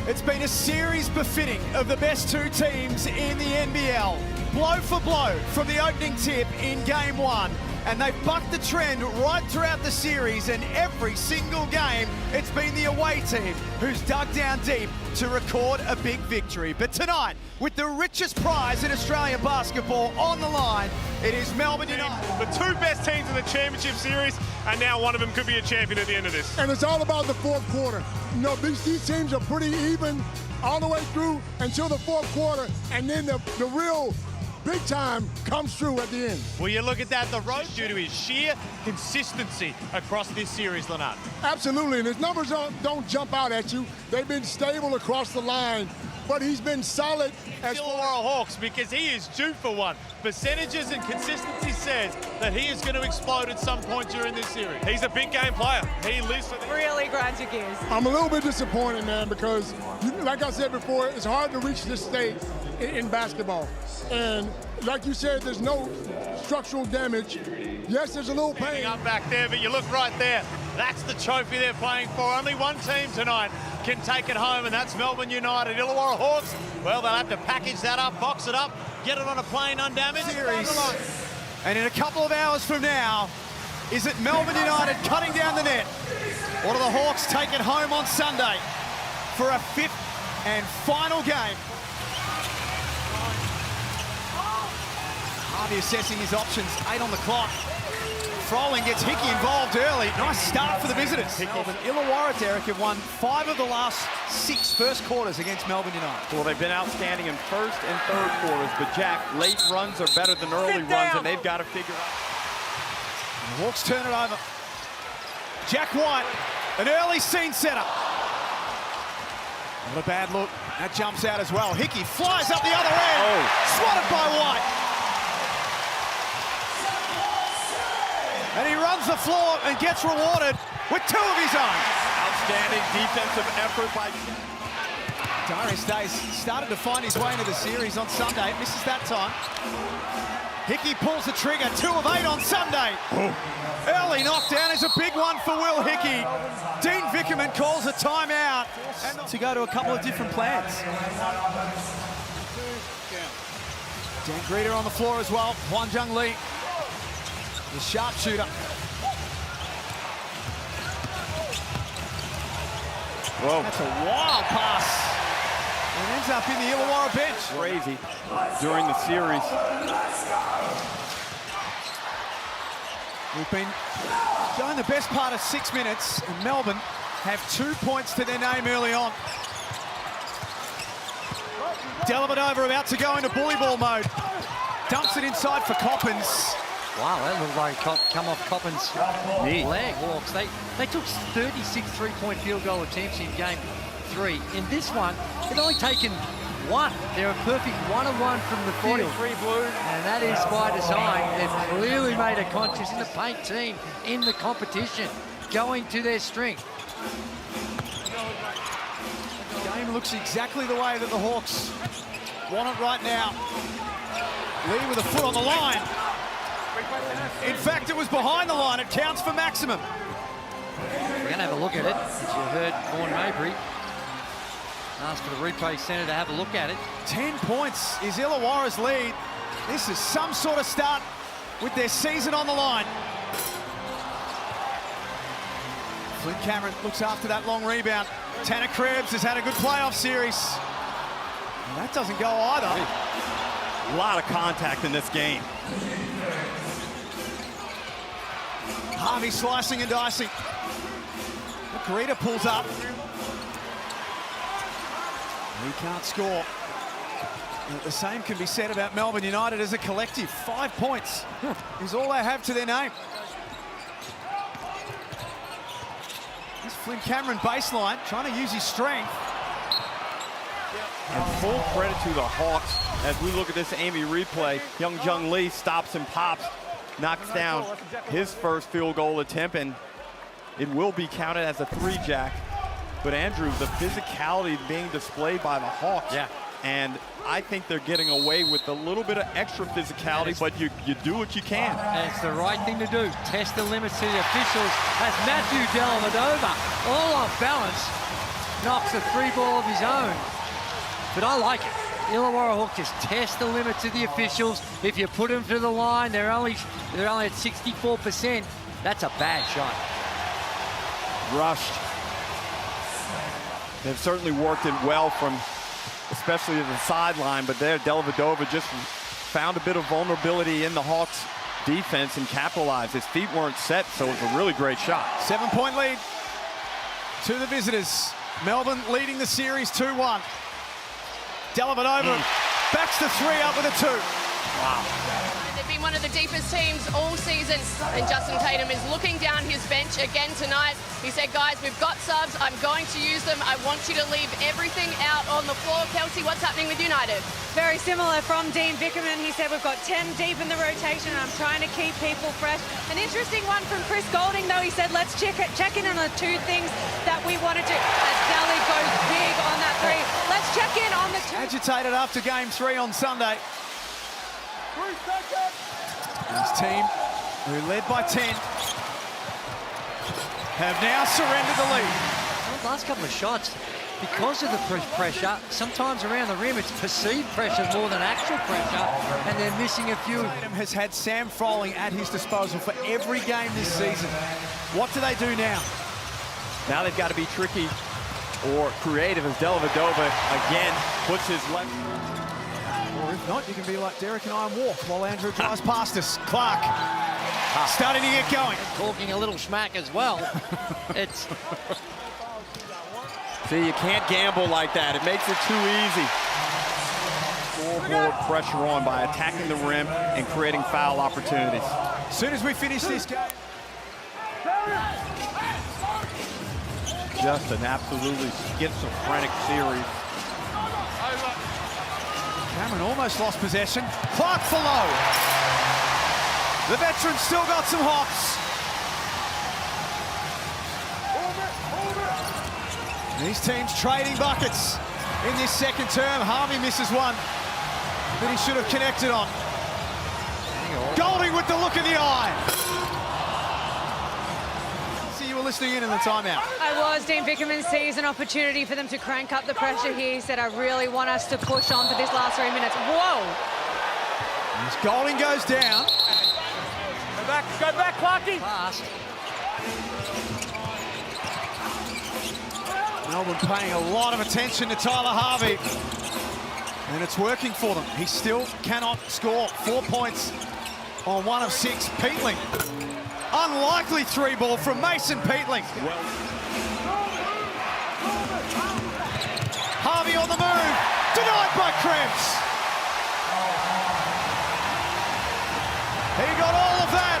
It's been a series befitting of the best two teams in the NBL. Blow for blow from the opening tip in Game 1. And they've bucked the trend right throughout the series, and every single game, it's been the away team who's dug down deep to record a big victory. But tonight, with the richest prize in Australian basketball on the line, it is Melbourne United. The two best teams in the championship series, and now one of them could be a champion at the end of this. And it's all about the fourth quarter. You know, these teams are pretty even all the way through until the fourth quarter, and then the real big time comes through at the end. Well, you look at that, the road due to his sheer consistency across this series, Leonard. Absolutely, and his numbers don't jump out at you. They've been stable across the line, but he's been solid as Illawarra Hawks, because he is due for one. Percentages and consistency says that he is going to explode at some point during this series. He's a big game player. He lives for the... Really grinds your gears. I'm a little bit disappointed, man, because like I said before, it's hard to reach this state in basketball. And like you said, there's no structural damage. Yes, there's a little pain. Up back there, but you look right there. That's the trophy they're playing for. Only one team tonight can take it home, and that's Melbourne United. Illawarra Hawks, well, they'll have to package that up, box it up, get it on a plane undamaged. Series. And in a couple of hours from now, is it Melbourne United cutting down the net? Or do the Hawks take it home on Sunday for a fifth and final game? Harvey assessing his options, 8 on the clock. Froling gets Hickey involved early. Nice start for the visitors. Melbourne Illawarra, Derek, have won 5 of the last 6 first quarters against Melbourne United. Well, they've been outstanding in first and third quarters, but Jack, late runs are better than early runs, and they've got to figure out. The Hawks turn it over. Jack White, an early scene setter. Not a bad look. That jumps out as well. Hickey flies up the other end. Swatted by White. And he runs the floor and gets rewarded with 2 of his own. Outstanding defensive effort by... Darius Days started to find his way into the series on Sunday. Misses that time. Hickey pulls the trigger, 2 of 8 on Sunday. Early knockdown is a big one for Will Hickey. Dean Vickerman calls a timeout. To go to a couple of different plans. Dan Greeter on the floor as well. Hwan Jung Lee, the sharpshooter. Whoa. That's a wild pass. It ends up in the Illawarra bench. Crazy during the series. We've been going the best part of 6 minutes, and Melbourne have 2 points to their name early on. Dellavedova about to go into bully ball mode. Dumps it inside for Coppins. Wow, that looked like come off Coppins' leg. Hawks. They took 36 three-point field goal attempts in Game 3. In this one, they've only taken 1. They're a perfect 1-of-1 from the field. 43 blue. And that is by design. They've clearly made a conscious in the paint team in the competition, going to their strength. The game looks exactly the way that the Hawks want it right now. Lee with a foot on the line. In fact, it was behind the line. It counts for maximum. We're going to have a look at it. As you heard Vaughan Mabry ask for the replay centre to have a look at it. 10 points is Illawarra's lead. This is some sort of start with their season on the line. Flynn Cameron looks after that long rebound. Tanner Krebs has had a good playoff series. And that doesn't go either. A lot of contact in this game. Harvey slicing and dicing. Greeter pulls up. He can't score. And the same can be said about Melbourne United as a collective. 5 points is all they have to their name. This Flynn Cameron baseline, trying to use his strength. And full credit to the Hawks as we look at this Amy replay. Young Jung Lee stops and pops, knocks down his first field goal attempt, and it will be counted as a 3, Jack. But Andrew, the physicality being displayed by the Hawks, and I think they're getting away with a little bit of extra physicality, but you do what you can. And it's the right thing to do. Test the limits to the officials as Matthew Dellavedova, all off balance, knocks a 3-ball of his own. But I like it. Illawarra Hawks just test the limits of the officials. If you put them to the line, they're only at 64%. That's a bad shot. Rushed. They've certainly worked it well from, especially the sideline, but there, Dellavedova just found a bit of vulnerability in the Hawks defense and capitalized. His feet weren't set, so it was a really great shot. 7-point lead to the visitors. Melbourne leading the series 2-1. Dellavedova backs the 3 up with a 2. Wow. They've been one of the deepest teams all season, and Justin Tatum is looking down his bench again tonight. He said, guys, we've got subs. I'm going to use them. I want you to leave everything out on the floor. Kelsey, what's happening with United? Very similar from Dean Vickerman. He said, we've got 10 deep in the rotation, and I'm trying to keep people fresh. An interesting one from Chris Golding, though. He said, let's check in on the 2 things that we wanted to. As Dally goes big on that 3. Let's check in on the 2. Agitated after game 3 on Sunday. His team, who led by 10, have now surrendered the lead. The last couple of shots, because of the pressure, sometimes around the rim, it's perceived pressure more than actual pressure, and they're missing a few. Tatum has had Sam Froling at his disposal for every game this season. What do they do now? Now they've got to be tricky or creative as Dellavedova again puts his left. Or if not, you can be like Derek and I and walk while Andrew drives past us. Clark starting to get going. Talking a little smack as well. It's... See, you can't gamble like that. It makes it too easy. Scoreboard pressure on by attacking the rim and creating foul opportunities. As soon as we finish this game. Just an absolutely schizophrenic series. Cameron almost lost possession. Clark for low. The veteran still got some hops. These teams trading buckets in this second term. Harvey misses one that he should have connected on. Golding with the look of the eye. See, you were listening in the timeout. I was. Dean Vickerman sees an opportunity for them to crank up the pressure here. He said, I really want us to push on for this last 3 minutes. Whoa! As Golding goes down. Go back, Clarky. Fast. Melbourne paying a lot of attention to Tyler Harvey. And it's working for them. He still cannot score. 4 points on 1 of 6. Peatling. Unlikely 3-ball from Mason Peatling. Harvey on the move. Denied by Krebs. He got all of that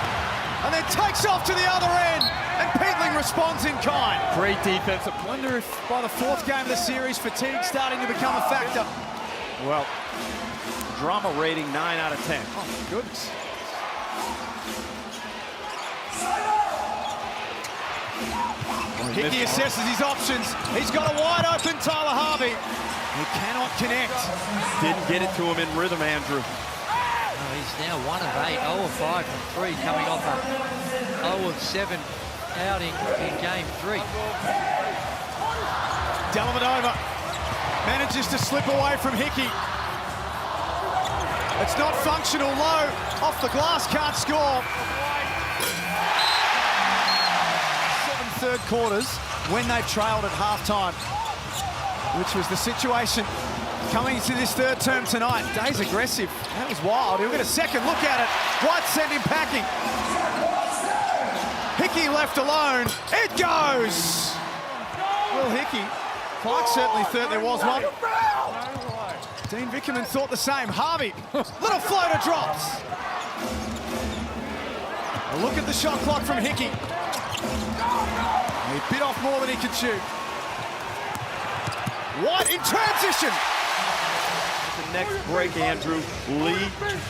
and then takes off to the other end. And Peatling responds in kind. Great defensive. Wonder if by the 4th game of the series, fatigue starting to become a factor. Well, drama rating 9 out of 10. Oh, my goodness. Hickey assesses his options. He's got a wide open Tyler Harvey. He cannot connect. Didn't get it to him in rhythm, Andrew. Oh, he's now 1 of 8, 0 of 5 from 3, coming off a 0 of 7 outing in game 3. Dellavedova manages to slip away from Hickey. It's not functional. Low off the glass, can't score. 7 third quarters when they trailed at halftime, which was the situation coming into this third term tonight. Day's aggressive. That was wild. He'll get a second look at it. White sent him packing. Hickey left alone. It goes. Well, Hickey. Clark certainly thought there was one. Dean Vickerman thought the same. Harvey, little floater drops. A look at the shot clock from Hickey. He bit off more than he could chew. White in transition. The next break, Andrew, Lee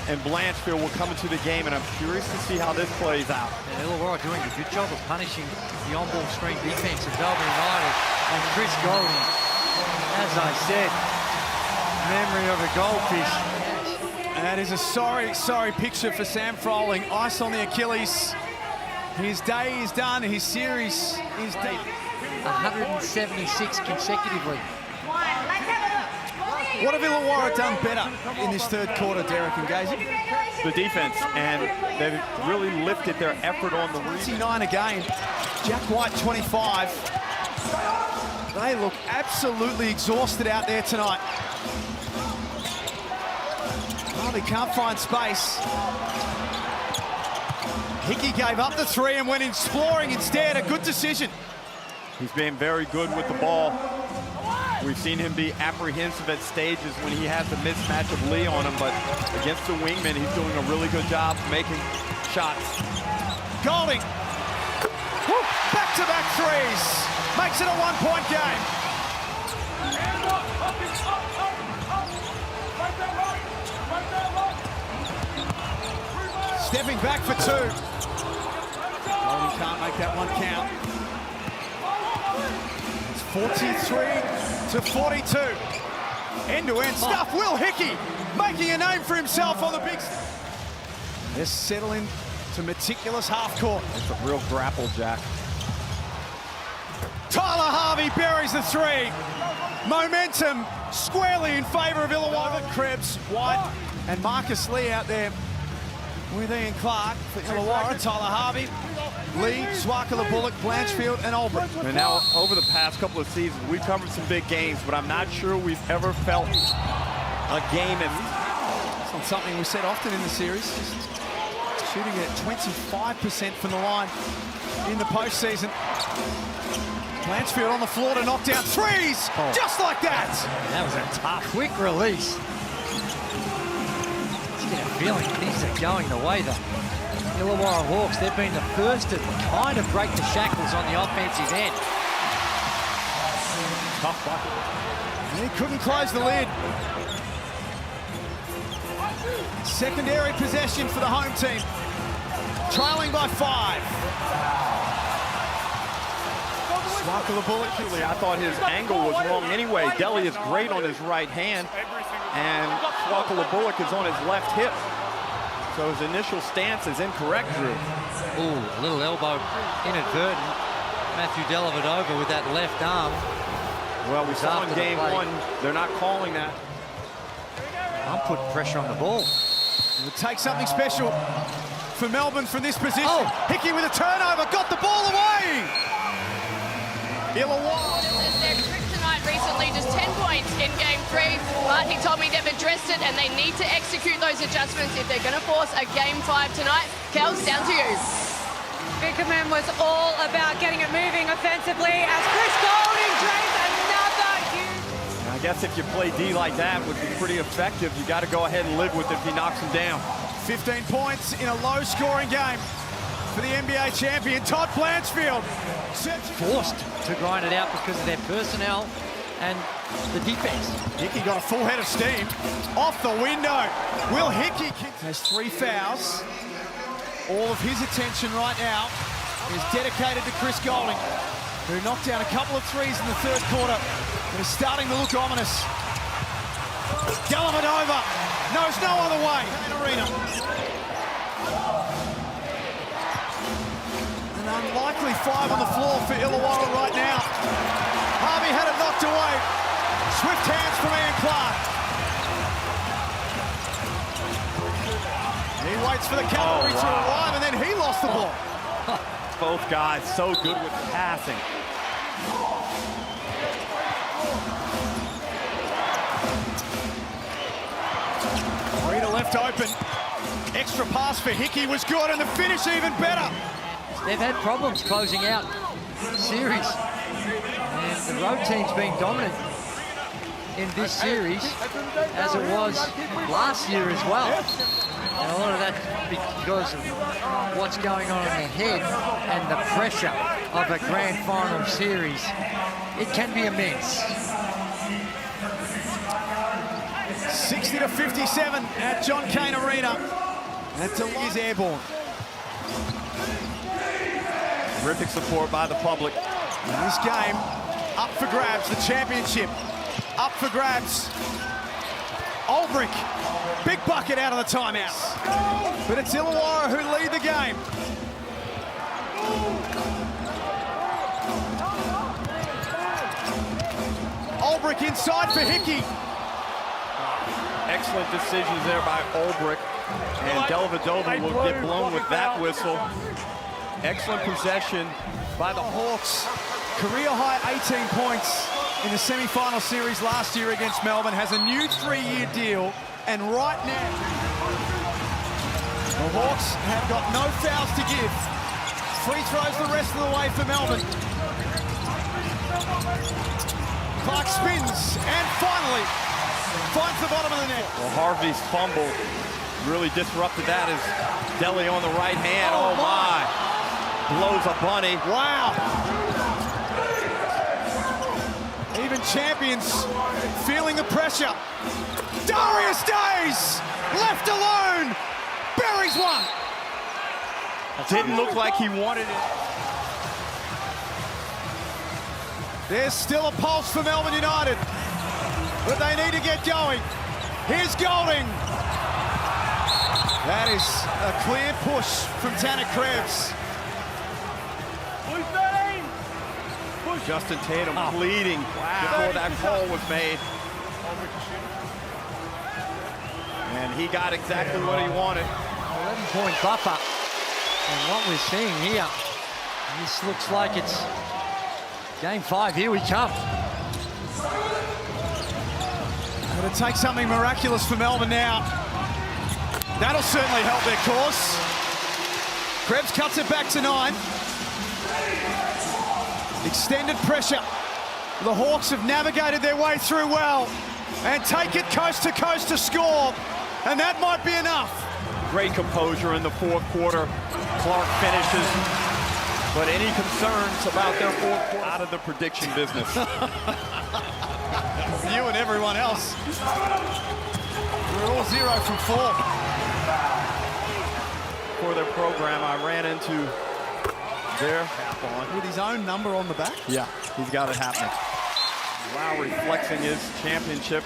and Blanchfield will come into the game, and I'm curious to see how this plays out. And Illawarra doing a good job of punishing the on-ball screen defense of Melbourne United. And Chris Golding, as I said, memory of a goldfish. That is a sorry, sorry picture for Sam Froling. Ice on the Achilles. His day is done. His series is done. 176 consecutively. What have Illawarra done better in this third quarter, Derek and Gazy? The defense, and they've really lifted their effort on the rebound. 29 again. Jack White, 25. They look absolutely exhausted out there tonight. Oh, they can't find space. Hickey gave up the three and went exploring instead. A good decision. He's been very good with the ball. We've seen him be apprehensive at stages when he has a mismatch of Lee on him, but against the wingman, he's doing a really good job making shots. Golding. Back-to-back threes. Makes it a one-point game. Stepping back for two. Golding can't make that one count. It's 43-42. End-to-end stuff. Will Hickey making a name for himself on the big stage. They're settling to meticulous half-court. It's a real grapple, Jack. Tyler Harvey buries the three. Momentum squarely in favour of Illawarra. Krebs, White, and Marcus Lee out there with Ian Clark for Illawarra. Tyler Harvey, Lee, Swakala Bullock, Blanchfield, and Albrecht. And now, over the past couple of seasons, we've covered some big games, but I'm not sure we've ever felt a game as... It's not something we said often in the series. Shooting at 25% from the line in the postseason. Blanchfield on the floor to knock down threes, just like that. That was a tough, quick release. Let's get a feeling things are going the way the Illawarra Hawks. They've been the first to kind of break the shackles on the offensive end. Tough bucket. He couldn't close the lid. Secondary possession for the home team. Trailing by 5. Swakala Bullock, I thought his angle was wrong anyway. Deli is great on his right hand, and Swakala Bullock is on his left hip. So his initial stance is incorrect, Drew. Ooh, a little elbow inadvertent. Matthew Dellavedova with that left arm. Well, we saw in game one, they're not calling that. I'm putting pressure on the ball. It would take something special for Melbourne from this position. Hickey with a turnover, got the ball away. Illawarra. This is their kryptonite recently, just 10 points in game 3. But he told me they've addressed it and they need to execute those adjustments if they're going to force a game 5 tonight. Kels, down to you. Vickerman was all about getting it moving offensively as Chris Golding drains another huge... I guess if you play D like that, would be pretty effective. You got to go ahead and live with it if he knocks him down. 15 points in a low-scoring game for the NBA champion, Todd Blanchfield. Forced to grind it out because of their personnel and the defense. Hickey got a full head of steam off the window. Will Hickey has 3 fouls. All of his attention right now is dedicated to Chris Golding, who knocked down a couple of threes in the third quarter and is starting to look ominous. Dellavedova knows no other way. Arena. An unlikely 5 on the floor for Illawarra right now. Harvey had it knocked away. Swift hands from Ian Clark. He waits for the cavalry to arrive, and then he lost the ball. Both guys so good with passing. Arena left open. Extra pass for Hickey was good, and the finish even better. They've had problems closing out series. And the road team's been dominant in this series, as it was last year as well. And a lot of that because of what's going on in their head and the pressure of a grand final series. It can be immense. 60-57 at John Cain Arena. That delay is airborne. Terrific support by the public. In this game, up for grabs, the championship. Up for grabs. Albrecht, big bucket out of the timeout. But it's Illawarra who lead the game. Olbrich inside for Hickey. Excellent decisions there by Olbrich. And Delvedova will get blown with that whistle. Excellent possession by the Hawks. Career-high 18 points in the semi-final series last year against Melbourne. Has a new 3-year deal. And right now, the Hawks have got no fouls to give. Free throws the rest of the way for Melbourne. Clark spins and finally finds the bottom of the net. Well, Harvey's fumble really disrupted that as Dele on the right hand. Oh my. Blows a bunny. Wow. Even champions feeling the pressure. Darius Days left alone. Buries one. Didn't look like he wanted it. There's still a pulse for Melbourne United, but they need to get going. Here's Golding. That is a clear push from Tanner Krebs. Justin Tatum bleeding before that call was made. And he got exactly what he wanted. 11-point buffer. And what we're seeing here, this looks like it's game 5. Here we come. It'll take something miraculous for Melbourne now. That'll certainly help their cause. Krebs cuts it back to 9. Extended pressure. The Hawks have navigated their way through well and take it coast to coast to score. And that might be enough. Great composure in the fourth quarter. Clark finishes. But any concerns about their fourth quarter? Out of the prediction business. You and everyone else. We're all 0 from 4. For their program, I ran into their half on. With his own number on the back? Yeah, he's got it happening. Lowry flexing his championship.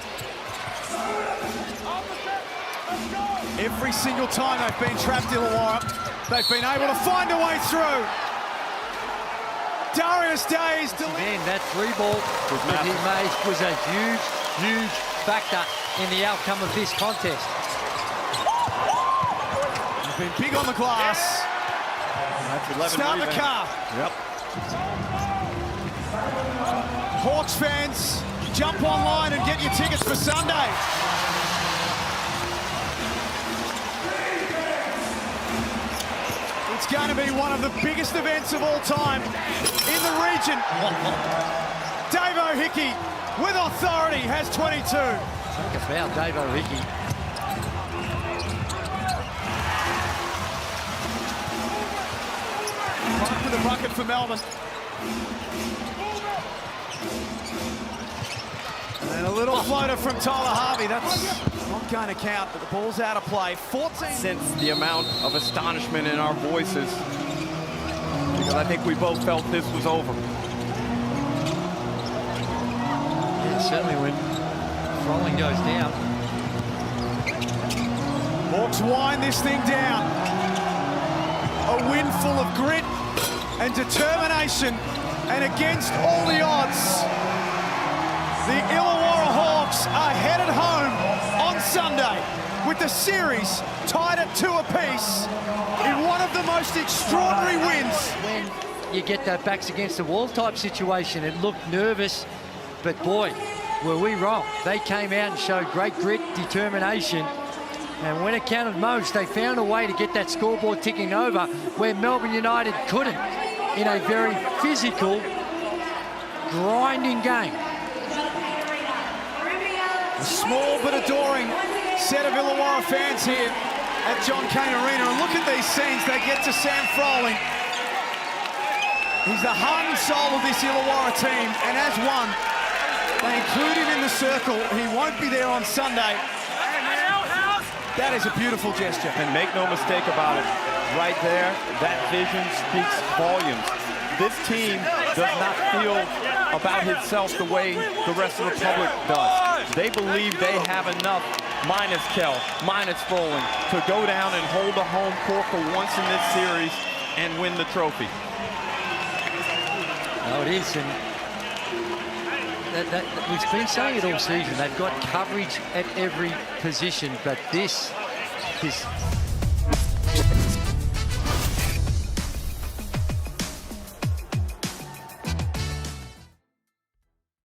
Every single time they've been trapped, Illawarra, they've been able to find a way through. Darius Days. Man, that 3-ball that he made was a huge, huge factor in the outcome of this contest. They've been big on the glass. That's 11 Start rebounds. the car. Yep. Hawks fans, jump online and get your tickets for Sunday. It's going to be one of the biggest events of all time in the region. Davo Hickey, with authority, has 22. Think about Davo Hickey. Right for the bucket for Melbourne. And a little floater from Tyler Harvey. That's not going to count, but the ball's out of play. 14. Sense the amount of astonishment in our voices, because I think we both felt this was over. Yeah, certainly when Froling goes down. Hawks wind this thing down. A win full of grit and determination, and against all the odds, the Illawarra Hawks are headed home on Sunday with the series tied at 2 apiece in one of the most extraordinary wins. When you get that backs against the wall type situation, it looked nervous, but boy, were we wrong. They came out and showed great grit, determination, and when it counted most, they found a way to get that scoreboard ticking over where Melbourne United couldn't, in a very physical, grinding game. A small but adoring set of Illawarra fans here at John Cain Arena. And look at these scenes. They get to Sam Froling. He's the heart and soul of this Illawarra team. And as one, they include him in the circle. He won't be there on Sunday. That is a beautiful gesture. And make no mistake about it, right there, that vision speaks volumes. This team does not feel about itself the way the rest of the public does. They believe they have enough, minus Kell, minus Froling, to go down and hold the home court for once in this series and win the trophy. Oh, it is, and we've been saying it all season. They've got coverage at every position, but this